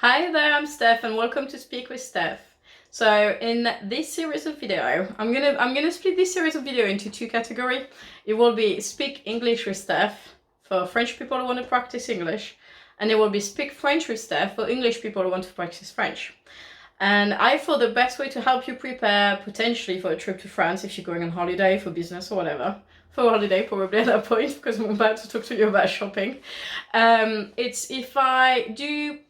Hi there, I'm Steph and welcome to Speak with Steph. So in this series of video, I'm gonna split this series of video into two categories. It will be Speak English with Steph for French people who want to practice English, and it will be Speak French with Steph for English people who want to practice French. And I thought the best way to help you prepare potentially for a trip to France if you're going on holiday for business or whatever. For holiday probably at that point, because I'm about to talk to you about shopping. It's if I do,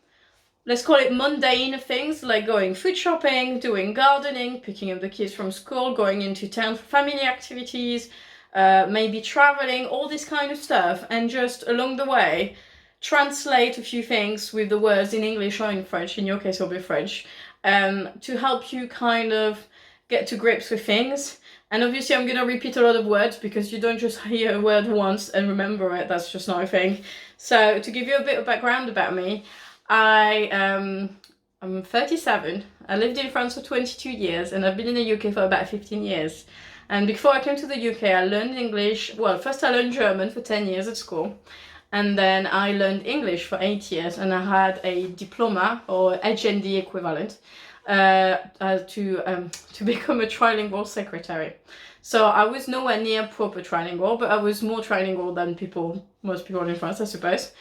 let's call it mundane things like going food shopping, doing gardening, picking up the kids from school, going into town for family activities, maybe traveling, all this kind of stuff, and just along the way translate a few things with the words in English or in French, in your case it'll be French, to help you kind of get to grips with things. And obviously I'm going to repeat a lot of words because you don't just hear a word once and remember it, that's just not a thing. So to give you a bit of background about me, I'm 37. I lived in France for 22 years and I've been in the UK for about 15 years. And before I came to the UK, I learned English. Well, first I learned German for 10 years at school. And then I learned English for 8 years and I had a diploma or HND equivalent to become a trilingual secretary. So I was nowhere near proper trilingual, but I was more trilingual than most people in France, I suppose.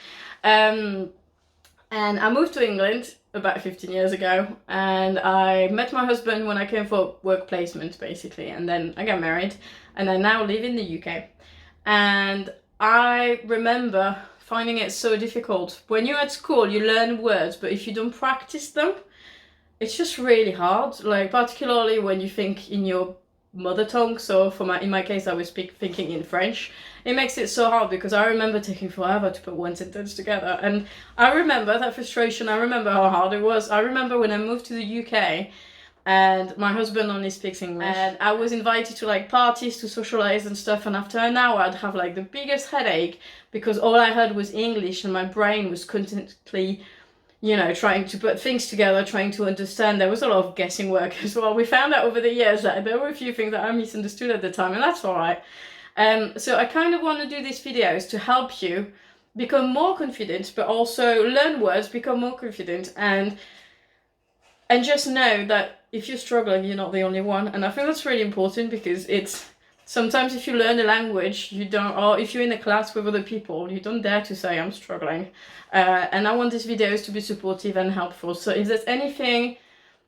And I moved to England about 15 years ago, and I met my husband when I came for work placement, basically, and then I got married, and I now live in the UK. And I remember finding it so difficult. When you're at school, you learn words, but if you don't practice them, it's just really hard, like particularly when you think in your mother tongue. So in my case, I was thinking in French. It makes it so hard because I remember taking forever to put one sentence together. And I remember that frustration. I remember how hard it was. I remember when I moved to the UK and my husband only speaks English. And I was invited to like parties to socialize and stuff. And after an hour, I'd have like the biggest headache because all I heard was English and my brain was constantly, trying to put things together, trying to understand. There was a lot of guessing work as well. We found out over the years that there were a few things that I misunderstood at the time, and that's all right. So I kind of want to do these videos to help you become more confident, but also learn words, become more confident, and just know that if you're struggling, you're not the only one. And I think that's really important because it's sometimes if you learn a language, you don't, or if you're in a class with other people, you don't dare to say I'm struggling. And I want these videos to be supportive and helpful. So if there's anything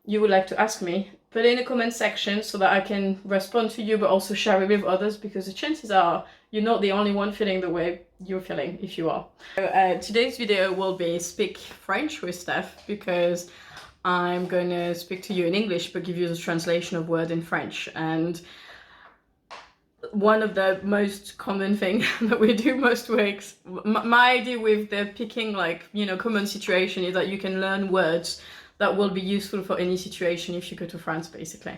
you would like to ask me, put it in the comment section so that I can respond to you, but also share it with others, because the chances are you're not the only one feeling the way you're feeling if you are. So, today's video will be Speak French with Steph, because I'm going to speak to you in English but give you the translation of word in French. And one of the most common things that we do most weeks, my idea with the picking common situation is that you can learn words that will be useful for any situation if you go to France, basically.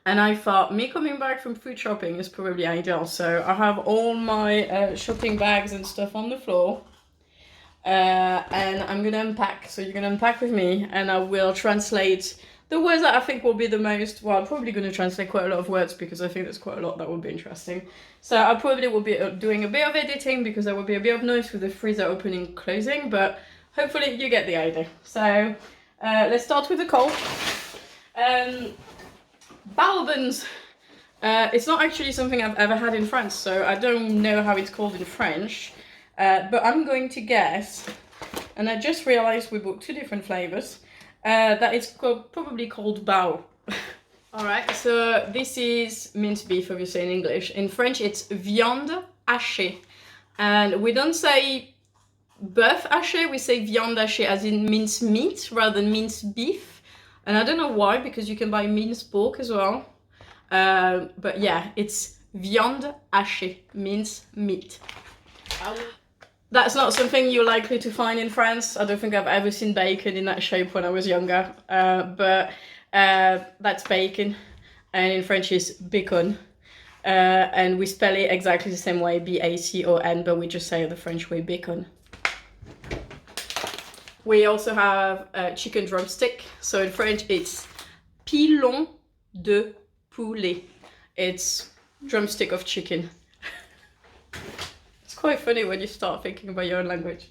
And I thought me coming back from food shopping is probably ideal. So I have all my shopping bags and stuff on the floor, and I'm gonna unpack. So you're gonna unpack with me, and I will translate the words that I think will be the most. Well, I'm probably going to translate quite a lot of words because I think there's quite a lot that will be interesting. So I probably will be doing a bit of editing because there will be a bit of noise with the freezer opening, closing, but hopefully you get the idea. So let's start with the cold. Balbans. It's not actually something I've ever had in France, so I don't know how it's called in French, but I'm going to guess, and I just realized we bought two different flavors. That it's probably called bao. Alright, so this is minced beef, obviously in English. In French it's viande hachée. And we don't say bœuf haché, we say viande hachée, as in minced meat rather than minced beef. And I don't know why, because you can buy minced pork as well. But yeah, it's viande hachée, minced meat. That's not something you're likely to find in France. I don't think I've ever seen bacon in that shape when I was younger. But that's bacon. And in French it's bacon. And we spell it exactly the same way, B-A-C-O-N, but we just say it the French way, bacon. We also have a chicken drumstick. So in French it's pilon de poulet. It's drumstick of chicken. Quite funny when you start thinking about your own language.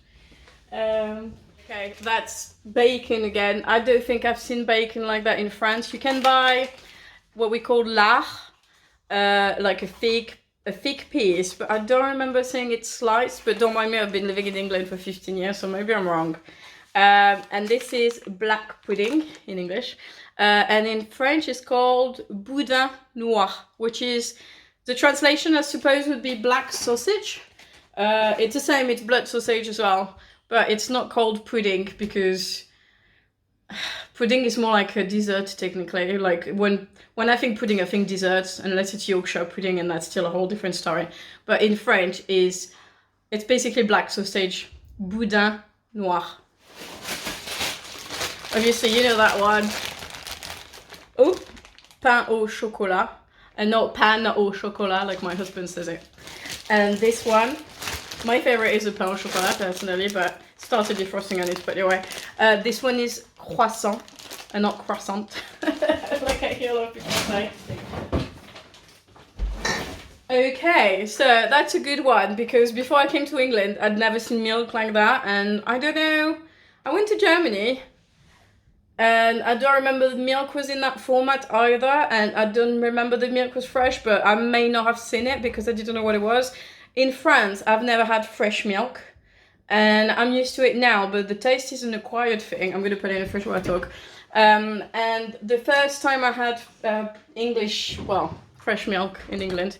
Okay, that's bacon again. I don't think I've seen bacon like that in France. You can buy what we call lard, like a thick piece, but I don't remember seeing it sliced. But don't mind me, I've been living in England for 15 years, so maybe I'm wrong. And this is black pudding in English, and in French it's called boudin noir, which is the translation, I suppose, would be black sausage. It's the same, it's blood sausage as well, but it's not called pudding because pudding is more like a dessert technically. Like when I think pudding, I think desserts, unless it's Yorkshire pudding, and that's still a whole different story. But in French, it's basically black sausage, boudin noir. Obviously, you know that one. Oh, pain au chocolat, and not pan au chocolat like my husband says it. And this one, my favorite is a pain au chocolat personally, but started defrosting on it. But anyway, this one is croissant and not croissant, like I hear a lot of people say. Okay, so that's a good one because before I came to England, I'd never seen milk like that, and I don't know. I went to Germany, and I don't remember the milk was in that format either, and I don't remember the milk was fresh, but I may not have seen it because I didn't know what it was. In France, I've never had fresh milk, and I'm used to it now, but the taste is an acquired thing. I'm going to put it in the fridge while I talk. And the first time I had fresh milk in England,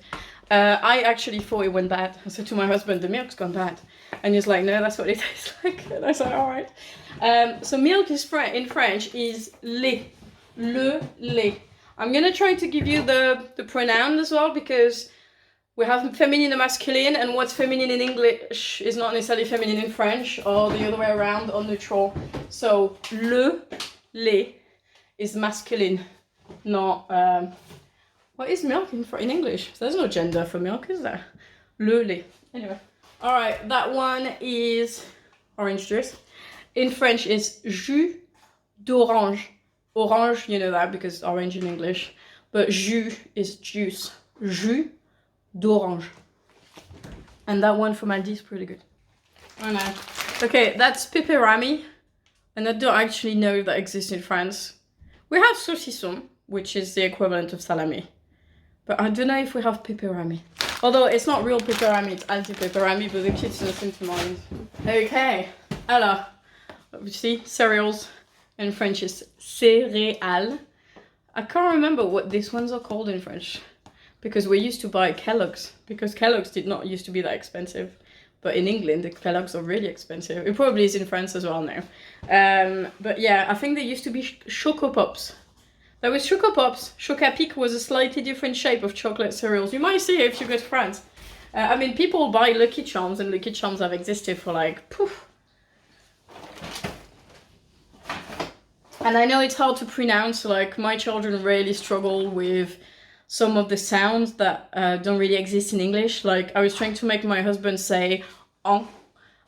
I actually thought it went bad. I said to my husband, the milk's gone bad. And he's like, no, that's what it tastes like. And I was like, all right. So milk is in French is lait. Le lait. I'm going to try to give you the pronoun as well, because we have feminine and masculine, and what's feminine in English is not necessarily feminine in French, or the other way around, or neutral. So le lait is masculine, not... what is milk in English? There's no gender for milk, is there? Le lait. Anyway. Alright, that one is orange juice. In French, it's jus d'orange. Orange, you know that because orange in English. But jus is juice. Jus d'orange. And that one from Aldi is pretty good. I know. Okay, that's pepperami. And I don't actually know if that exists in France. We have saucisson, which is the equivalent of salami. But I don't know if we have pepperami. Although it's not real pepperami, it's anti-pepperami, but the kids listen to mind. Okay, alors, obviously, cereals in French is céréales. I can't remember what these ones are called in French, because we used to buy Kellogg's, because Kellogg's did not used to be that expensive. But in England, the Kellogg's are really expensive. It probably is in France as well now. But yeah, I think there used to be Choco Pops. There was Choco Pops. Chocapic was a slightly different shape of chocolate cereals. You might see it if you go to France. I mean, people buy Lucky Charms, and Lucky Charms have existed for like, poof. And I know it's hard to pronounce, like my children really struggle with some of the sounds that don't really exist in English. Like I was trying to make my husband say on,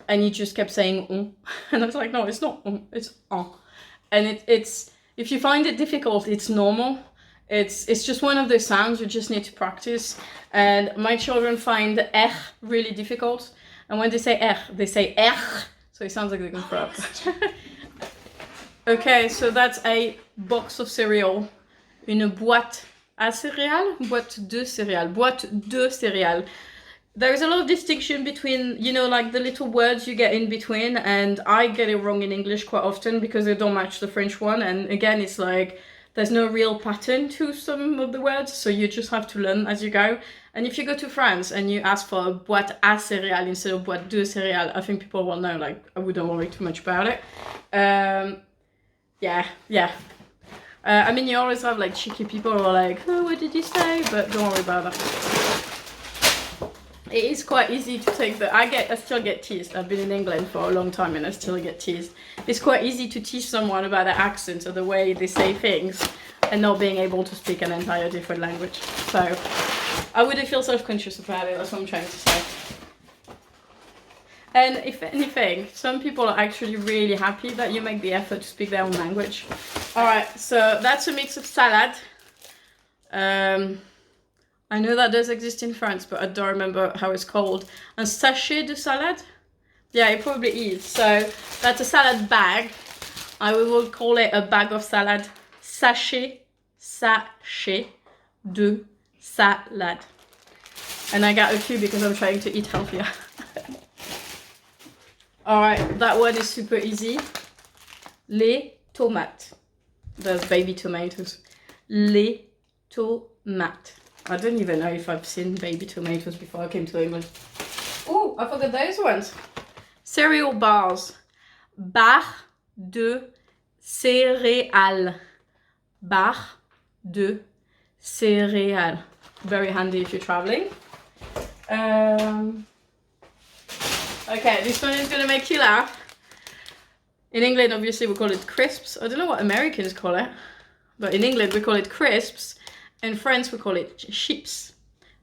and he just kept saying on. And I was like, no, it's not on, it's on. And it's, if you find it difficult, it's normal. It's just one of those sounds you just need to practice. And my children find R really difficult. And when they say R, they say R. So it sounds like they can throw up. Okay, so that's a box of cereal. Une boîte à céréales, boîte de céréales, boîte de céréales. There is a lot of distinction between, you know, like the little words you get in between, and I get it wrong in English quite often because they don't match the French one. And again, it's like there's no real pattern to some of the words, so you just have to learn as you go. And if you go to France and you ask for a boîte à céréales instead of boîte de céréales, I think people will know, like, I wouldn't worry too much about it. Yeah. I mean, you always have like cheeky people who are like, oh, what did you say? But don't worry about that. It is quite easy to take I still get teased. I've been in England for a long time and I still get teased. It's quite easy to tease someone about their accent or the way they say things and not being able to speak an entire different language. So I wouldn't feel self-conscious about it, that's what I'm trying to say. And if anything, some people are actually really happy that you make the effort to speak their own language. Alright, so that's a mix of salad. I know that does exist in France, but I don't remember how it's called. Un sachet de salade. Yeah, it probably is. So that's a salad bag. I will call it a bag of salad. Sachet de salade. And I got a few because I'm trying to eat healthier. Alright, that one is super easy. Les tomates. Those baby tomatoes. Les tomates. I don't even know if I've seen baby tomatoes before I came to England. Oh, I forgot those ones. Cereal bars. Barre de céréales. Barre de céréales. Very handy if you're traveling. Okay, this one is gonna make you laugh. In England, obviously, we call it crisps. I don't know what Americans call it, but in England, we call it crisps. In France, we call it chips.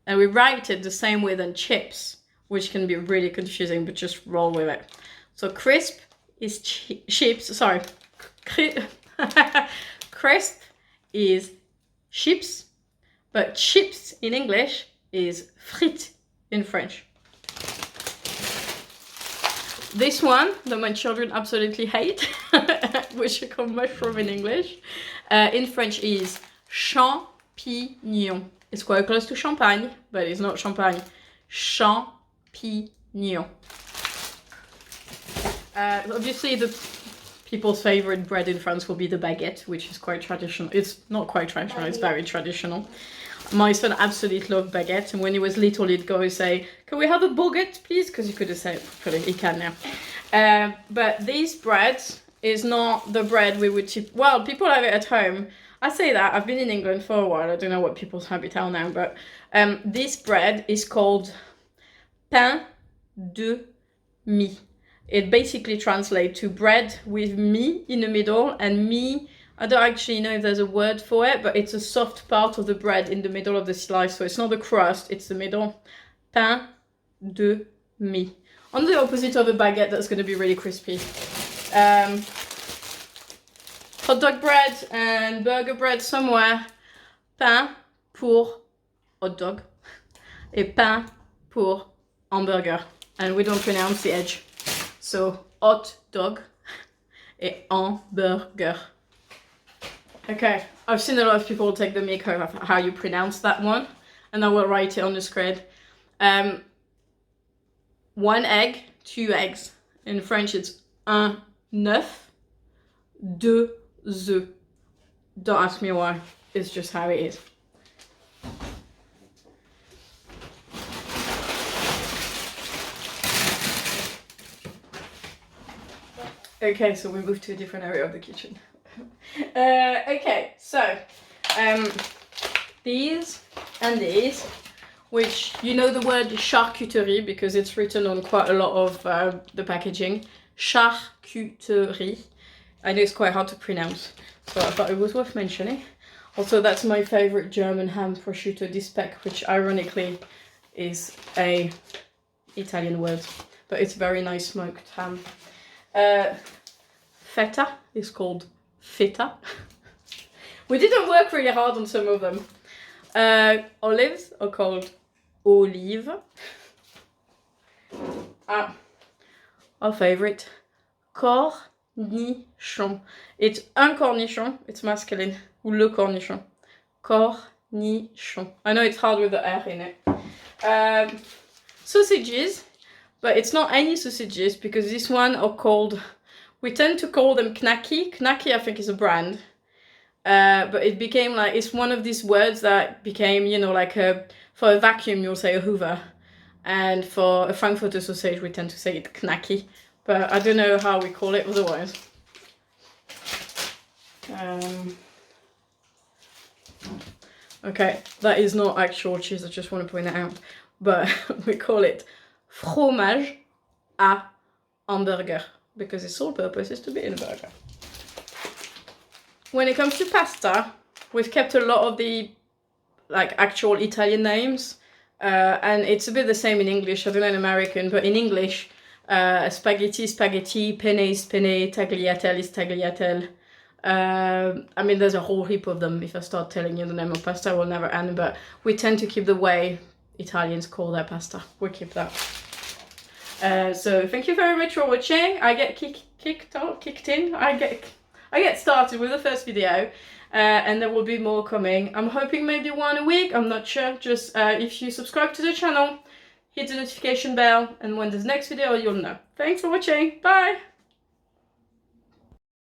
And we write it the same way than chips, which can be really confusing, but just roll with it. So crisp is chips, sorry. Crisp is chips, but chips in English is frites in French. This one that my children absolutely hate, which I call mushroom in English, in French is champignon. It's quite close to champagne, but it's not champagne. Champignon. Obviously, the people's favorite bread in France will be the baguette, which is quite traditional. It's not quite traditional, it's very traditional. My son absolutely loved baguette, and when he was little, he'd go and say, "Can we have a baguette, please?" Because he couldn't say it properly. He can now. But this bread is not the bread we would... Well, people have it at home. I say that. I've been in England for a while. I don't know what people's habits are now, but this bread is called pain de mie. It basically translates to bread with mie in the middle, and mie... I don't actually know if there's a word for it, but it's a soft part of the bread in the middle of the slice. So it's not the crust, it's the middle. Pain de mie. On the opposite of a baguette, that's going to be really crispy. Hot dog bread and burger bread somewhere. Pain pour hot dog. Et pain pour hamburger. And we don't pronounce the edge. So hot dog et hamburger. Okay, I've seen a lot of people take the mic of how you pronounce that one, and I will write it on the screen. 1 egg, 2 eggs. In French, it's un œuf, 2 œufs. Don't ask me why, it's just how it is. Okay, so we moved to a different area of the kitchen. Okay, so these and these, which you know the word charcuterie because it's written on quite a lot of the packaging. Charcuterie. I know it's quite hard to pronounce, so I thought it was worth mentioning. Also, that's my favorite German ham, prosciutto di speck, which ironically is a Italian word, but it's very nice smoked ham. Feta is called feta. We didn't work really hard on some of them. Olives are called olive. Our favorite, cornichon. It's un cornichon, it's masculine, ou le cornichon. Cornichon. I know it's hard with the R in it. Sausages, but it's not any sausages because this one are called... We tend to call them knacky. Knacky, I think, is a brand. But it became like, it's one of these words that became, you know, like for a vacuum, you'll say a Hoover. And for a Frankfurter sausage, we tend to say it knacky. But I don't know how we call it otherwise. Okay, that is not actual cheese, I just want to point that out. But we call it fromage à hamburger. Because its sole purpose is to be in a burger. When it comes to pasta, we've kept a lot of the like actual Italian names, and it's a bit the same in English. I don't know in American, but in English, spaghetti, spaghetti, penne is penne, tagliatelle is tagliatelle. I mean, there's a whole heap of them. If I start telling you the name of pasta, will never end. But we tend to keep the way Italians call their pasta. We keep that. So thank you very much for watching. I get kicked in. I get started with the first video, and there will be more coming. I'm hoping maybe one a week. I'm not sure. Just if you subscribe to the channel, hit the notification bell, and when there's next video, you'll know. Thanks for watching. Bye.